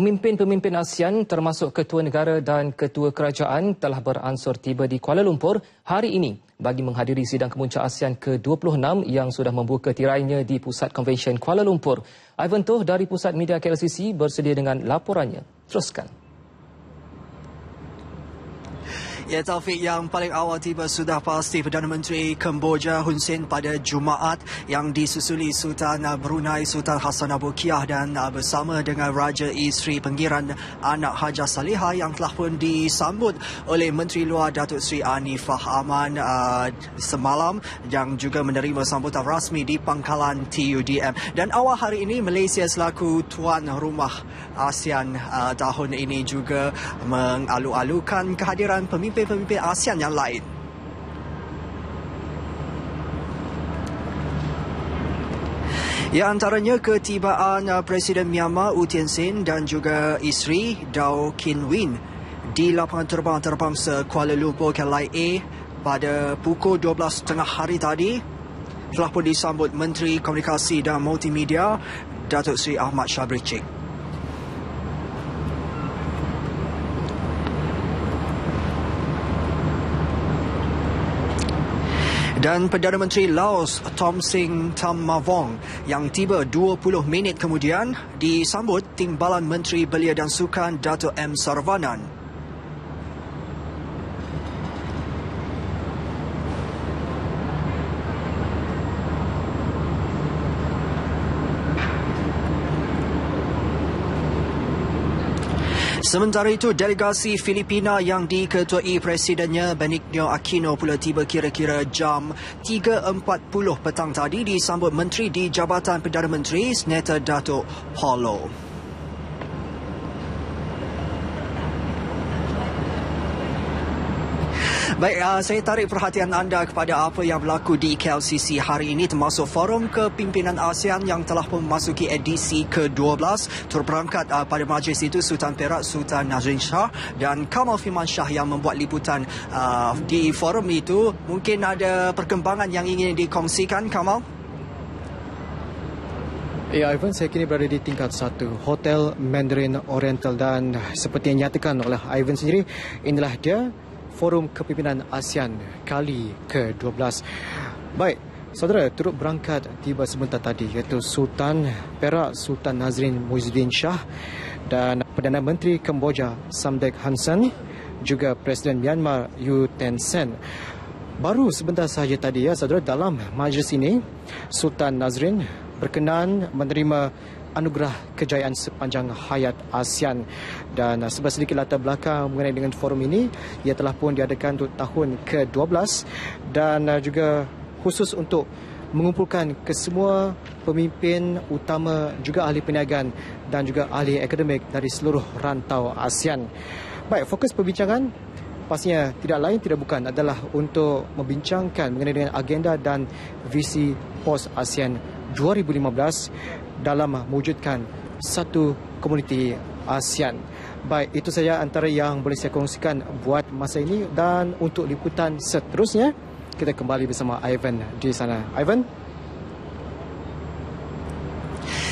Pemimpin-pemimpin ASEAN termasuk ketua negara dan ketua kerajaan telah beransur tiba di Kuala Lumpur hari ini bagi menghadiri sidang kemuncak ASEAN ke-26 yang sudah membuka tirainya di Pusat Konvensyen Kuala Lumpur. Ivan Toh dari Pusat Media KLCC bersedia dengan laporannya. Teruskan. Ya, Taufik, yang paling awal tiba sudah pasti Perdana Menteri Kemboja Hun Sen pada Jumaat yang disusuli Sultan Brunei Sultan Hassanal Bolkiah dan bersama dengan Raja Isteri Penggiran Anak Hajah Salihah yang telah pun disambut oleh Menteri Luar Datuk Seri Anifah Aman semalam yang juga menerima sambutan rasmi di Pangkalan TUDM. Dan awal hari ini Malaysia selaku tuan rumah ASEAN tahun ini juga mengalu-alukan kehadiran pemimpin ASEAN yang lain. Ya, antaranya ketibaan Presiden Myanmar U Thein Sein dan juga isteri Daw Khin Win di lapangan terbang antarabangsa Kuala Lumpur KLIA pada pukul 12.30 hari tadi telah pun disambut Menteri Komunikasi dan Multimedia Datuk Seri Ahmad Shah Bricik. Dan Perdana Menteri Laos Thomsing Thamavong yang tiba 20 minit kemudian disambut Timbalan Menteri Belia dan Sukan Dato' M. Saravanan. Sementara itu, delegasi Filipina yang diketuai Presidennya Benigno Aquino pula tiba kira-kira jam 3.40 petang tadi disambut Menteri di Jabatan Perdana Menteri Senator Dato' Paulo. Baik, saya tarik perhatian anda kepada apa yang berlaku di KLCC hari ini termasuk Forum Kepimpinan ASEAN yang telah pun memasuki edisi ke-12. Turut berangkat pada majlis itu Sultan Perak Sultan Nazrin Shah dan Kamal Firman Shah yang membuat liputan di forum itu. Mungkin ada perkembangan yang ingin dikongsikan, Kamal? Ya, Ivan, saya kini berada di tingkat 1 Hotel Mandarin Oriental dan seperti yang dinyatakan oleh Ivan sendiri, inilah dia Forum Kepimpinan ASEAN kali ke-12. Baik, saudara, turut berangkat tiba sebentar tadi iaitu Sultan Perak Sultan Nazrin Muhyiddin Shah dan Perdana Menteri Kemboja Samdech Hun Sen, juga Presiden Myanmar U Thein Sein. Baru sebentar sahaja tadi, ya saudara, dalam majlis ini Sultan Nazrin berkenan menerima anugerah kejayaan sepanjang hayat ASEAN. Dan sebelah sedikit latar belakang mengenai dengan forum ini, ia telah pun diadakan untuk tahun ke-12 dan juga khusus untuk mengumpulkan kesemua pemimpin utama, juga ahli perniagaan dan juga ahli akademik dari seluruh rantau ASEAN. Baik, fokus perbincangan pastinya tidak lain tidak bukan adalah untuk membincangkan mengenai dengan agenda dan visi POS ASEAN 2015 dalam mewujudkan satu komuniti ASEAN. Baik, itu saja antara yang boleh saya kongsikan buat masa ini, dan untuk liputan seterusnya kita kembali bersama Ivan di sana. Ivan?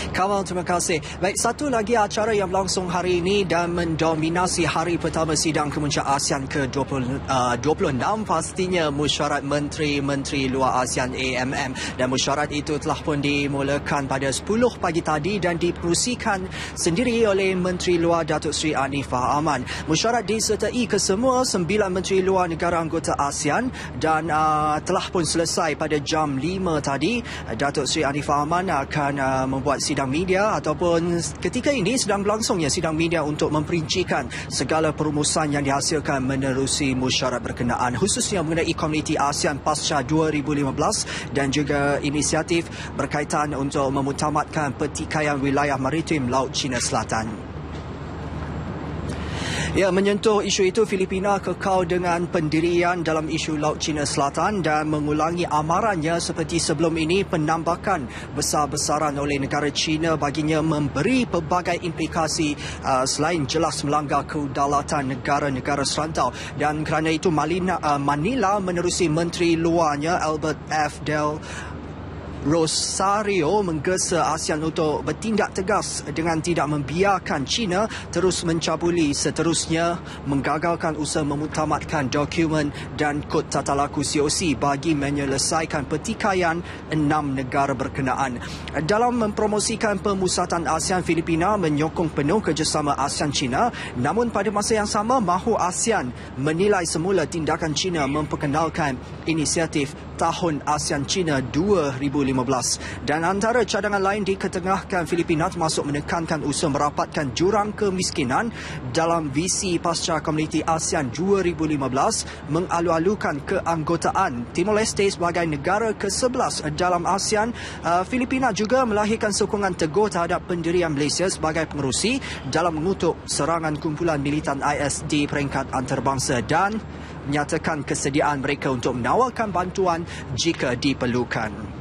Kamal, terima kasih. Baik, satu lagi acara yang berlangsung hari ini dan mendominasi hari pertama sidang kemuncak ASEAN ke-26 pastinya mesyuarat Menteri-Menteri Luar ASEAN AMM, dan mesyuarat itu telah pun dimulakan pada 10 pagi tadi dan diperusikan sendiri oleh Menteri Luar Datuk Seri Anifah Aman. Mesyuarat disertai kesemua 9 Menteri Luar negara anggota ASEAN dan telah pun selesai pada jam 5 tadi. Datuk Seri Anifah Aman akan membuat sidang media ataupun ketika ini sedang berlangsungnya sidang media untuk memperincikan segala perumusan yang dihasilkan menerusi mesyuarat berkenaan, khususnya mengenai komuniti ASEAN pasca 2015 dan juga inisiatif berkaitan untuk memutamatkan pertikaian wilayah maritim Laut Cina Selatan. Ya, menyentuh isu itu, Filipina kekal dengan pendirian dalam isu Laut Cina Selatan dan mengulangi amarannya seperti sebelum ini. Penambakan besar-besaran oleh negara China baginya memberi pelbagai implikasi selain jelas melanggar kedaulatan negara-negara serantau. Dan kerana itu Manila menerusi Menteri Luarnya Albert F. Del Rosario menggesa ASEAN untuk bertindak tegas dengan tidak membiarkan China terus mencabuli seterusnya menggagalkan usaha memutamatkan dokumen dan kod tata laku COC bagi menyelesaikan pertikaian 6 negara berkenaan. Dalam mempromosikan pemusatan ASEAN, Filipina menyokong penuh kerjasama ASEAN-China, namun pada masa yang sama mahu ASEAN menilai semula tindakan China memperkenalkan inisiatif Tahun ASEAN-China 2015. Dan antara cadangan lain diketengahkan Filipina termasuk menekankan usaha merapatkan jurang kemiskinan dalam visi pasca Komuniti ASEAN 2015, mengalu-alukan keanggotaan Timor Leste sebagai negara ke-11 dalam ASEAN. Filipina juga melahirkan sokongan teguh terhadap pendirian Malaysia sebagai pengerusi dalam mengutuk serangan kumpulan militan IS di peringkat antarabangsa dan menyatakan kesediaan mereka untuk menawarkan bantuan jika diperlukan.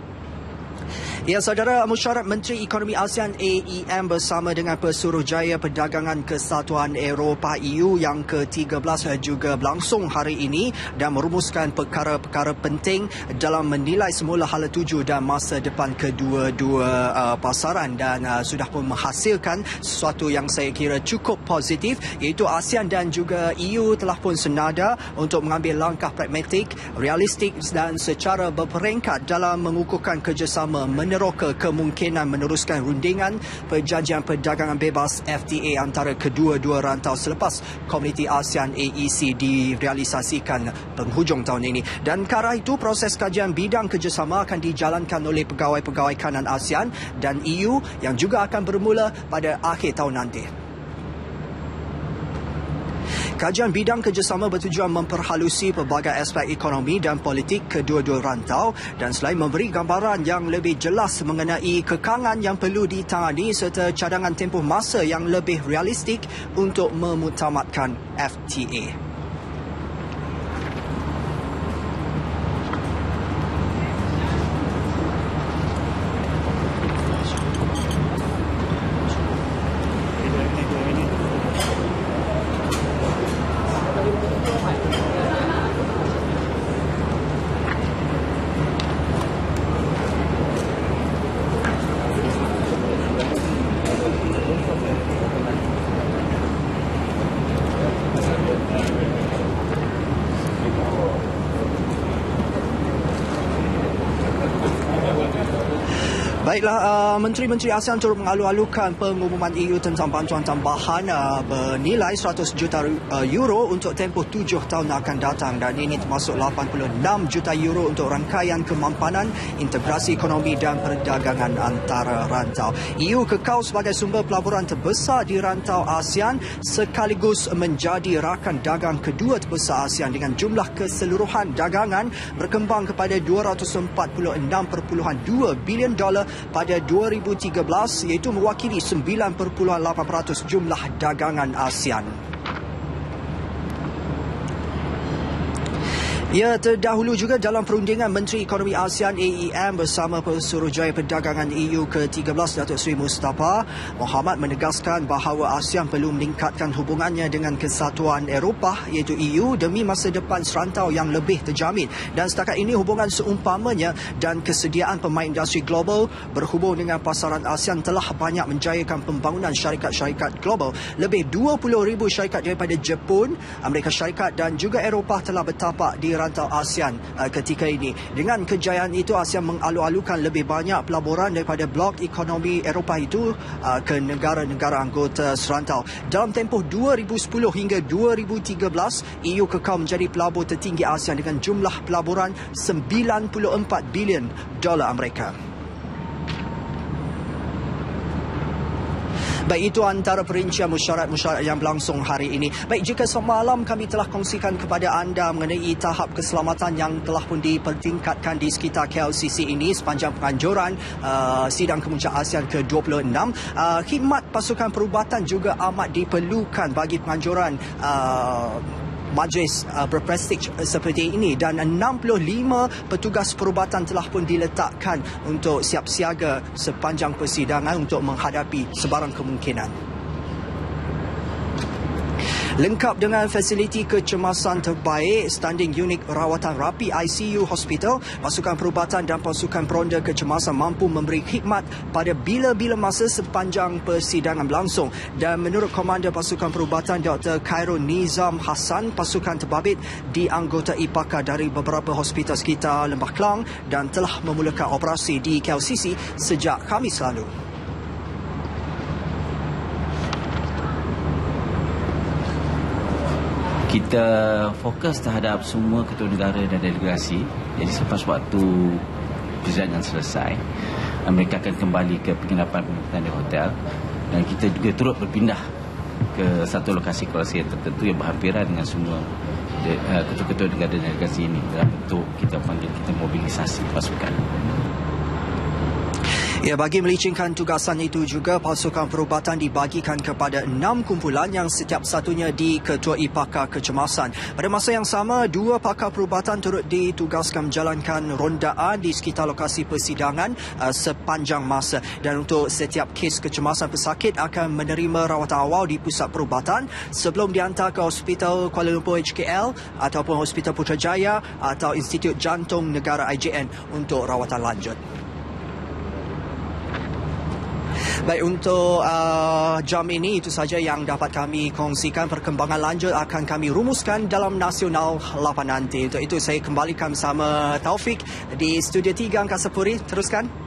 Ya, saudara, Mesyuarat Menteri Ekonomi ASEAN AEM bersama dengan Pesuruhjaya Perdagangan Kesatuan Eropah EU yang ke-13 juga berlangsung hari ini dan merumuskan perkara-perkara penting dalam menilai semula hala tuju dan masa depan kedua-dua pasaran dan sudah pun menghasilkan sesuatu yang saya kira cukup positif, iaitu ASEAN dan juga EU telah pun senada untuk mengambil langkah pragmatik, realistik dan secara berperingkat dalam mengukuhkan kerjasama meneroka kemungkinan meneruskan rundingan perjanjian perdagangan bebas FTA antara kedua-dua rantau selepas Komuniti ASEAN AEC direalisasikan penghujung tahun ini. Dan ke arah itu, proses kajian bidang kerjasama akan dijalankan oleh pegawai-pegawai kanan ASEAN dan EU yang juga akan bermula pada akhir tahun nanti. Kajian bidang kerjasama bertujuan memperhalusi pelbagai aspek ekonomi dan politik kedua-dua rantau dan selain memberi gambaran yang lebih jelas mengenai kekangan yang perlu ditangani serta cadangan tempoh masa yang lebih realistik untuk memutamatkan FTA. Baiklah, Menteri-Menteri ASEAN turut mengalu-alukan pengumuman EU tentang bantuan tambahan bernilai 100 juta euro untuk tempoh 7 tahun akan datang dan ini termasuk 86 juta euro untuk rangkaian kemampanan, integrasi ekonomi dan perdagangan antara rantau. EU kekal sebagai sumber pelaburan terbesar di rantau ASEAN sekaligus menjadi rakan dagang kedua terbesar ASEAN dengan jumlah keseluruhan dagangan berkembang kepada $246.2 bilion pada 2013 iaitu mewakili 9.8% jumlah dagangan ASEAN. Ya, terdahulu juga dalam perundingan Menteri Ekonomi ASEAN AEM bersama Pesuruhjaya Perdagangan EU ke-13 Datuk Seri Mustafa Mohamad menegaskan bahawa ASEAN perlu meningkatkan hubungannya dengan Kesatuan Eropah iaitu EU demi masa depan serantau yang lebih terjamin. Dan setakat ini hubungan seumpamanya dan kesediaan pemain industri global berhubung dengan pasaran ASEAN telah banyak menjayakan pembangunan syarikat-syarikat global. Lebih 20,000 syarikat daripada Jepun, Amerika Syarikat dan juga Eropah telah bertapak di rantau ASEAN ketika ini. Dengan kejayaan itu, ASEAN mengalu-alukan lebih banyak pelaburan daripada blok ekonomi Eropah itu ke negara-negara anggota serantau. Dalam tempoh 2010 hingga 2013, EU kekal menjadi pelabur tertinggi ASEAN dengan jumlah pelaburan $94 bilion Amerika. Baik, itu antara perincian mesyuarat-mesyuarat yang berlangsung hari ini. Baik, jika semalam kami telah kongsikan kepada anda mengenai tahap keselamatan yang telah pun dipertingkatkan di sekitar KLCC ini sepanjang penganjuran sidang kemuncak ASEAN ke-26, khidmat pasukan perubatan juga amat diperlukan bagi penganjuran majlis berprestij seperti ini dan 65 petugas perubatan telah pun diletakkan untuk siap siaga sepanjang persidangan untuk menghadapi sebarang kemungkinan. Lengkap dengan fasiliti kecemasan terbaik, standing unit rawatan rapi ICU hospital, pasukan perubatan dan pasukan peronda kecemasan mampu memberi khidmat pada bila-bila masa sepanjang persidangan berlangsung. Dan menurut Komander Pasukan Perubatan Dr. Khairul Nizam Hassan, pasukan terbabit dianggotai pakar dari beberapa hospital sekitar Lembah Kelang dan telah memulakan operasi di KLCC sejak Khamis lalu. Kita fokus terhadap semua ketua negara dan delegasi. Jadi selepas waktu persidangan selesai, mereka akan kembali ke penginapan di hotel dan kita juga turut berpindah ke satu lokasi yang tertentu yang berhampiran dengan semua ketua-ketua negara dan delegasi ini dalam bentuk kita panggil mobilisasi pasukan. Ya, bagi melicingkan tugasan itu juga, pasukan perubatan dibagikan kepada 6 kumpulan yang setiap satunya diketuai pakar kecemasan. Pada masa yang sama, 2 pakar perubatan turut ditugaskan menjalankan rondaan di sekitar lokasi persidangan sepanjang masa. Dan untuk setiap kes kecemasan, pesakit akan menerima rawatan awal di pusat perubatan sebelum dihantar ke Hospital Kuala Lumpur HKL ataupun Hospital Putrajaya atau Institut Jantung Negara IJN untuk rawatan lanjut. Baik, untuk jam ini itu saja yang dapat kami kongsikan. Perkembangan lanjut akan kami rumuskan dalam Nasional 8 nanti. Untuk itu saya kembalikan bersama Taufik di Studio 3 Angkasa Puri. Teruskan.